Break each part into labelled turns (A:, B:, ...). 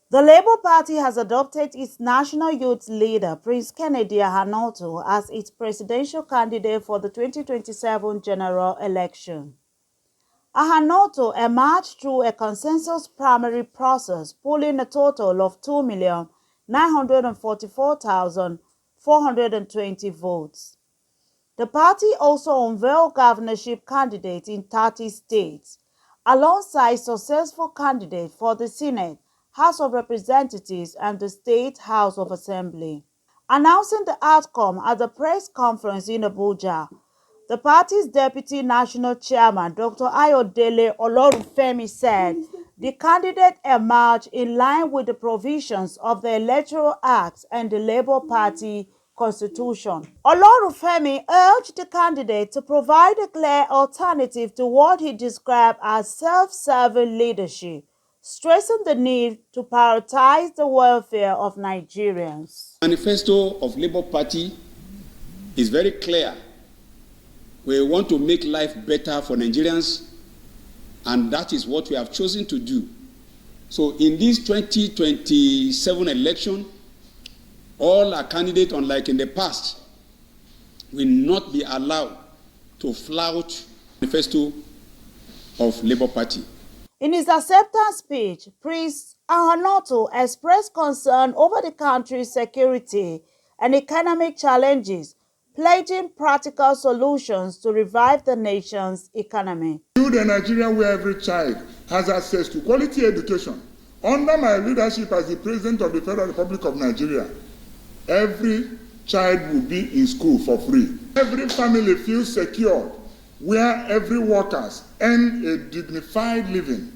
A: The Labour Party has adopted its national youth leader, Prince Kennedy Ahanotu, as its presidential candidate for the 2027 general election. Ahanotu emerged through a consensus primary process, polling a total of 2,944,420 votes. The party also unveiled governorship candidates in 30 states, alongside successful candidates for the Senate, House of Representatives, and the State House of Assembly. Announcing the outcome at a press conference in Abuja, the party's deputy national chairman, Dr. Ayodele Olorunfemi, said the candidate emerged in line with the provisions of the Electoral Act and the Labour Party constitution. Olorunfemi urged the candidate to provide a clear alternative to what he described as self-serving leadership, stressing the need to prioritize the welfare of Nigerians.
B: The manifesto of Labour Party is very clear. We want to make life better for Nigerians, and that is what we have chosen to do. So in this 2027 election, all our candidates, unlike in the past, will not be allowed to flout the manifesto of Labour Party.
A: In his acceptance speech, Prince Ahanotu expressed concern over the country's security and economic challenges, pledging practical solutions to revive the nation's economy.
C: Build a Nigeria where every child has access to quality education. Under my leadership as the President of the Federal Republic of Nigeria, every child will be in school for free. Every family feels secure, where every worker earn a dignified living.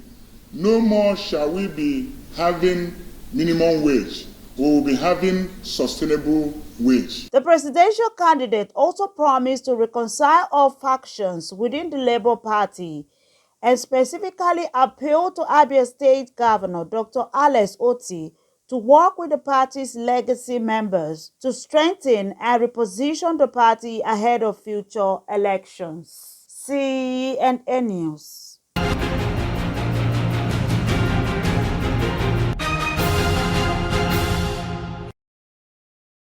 C: No more shall we be having minimum wage. We will be having sustainable wage.
A: The presidential candidate also promised to reconcile all factions within the Labour Party and specifically appealed to Abure State Governor Dr. Alex Otti to work with the party's legacy members to strengthen and reposition the party ahead of future elections. CNN News.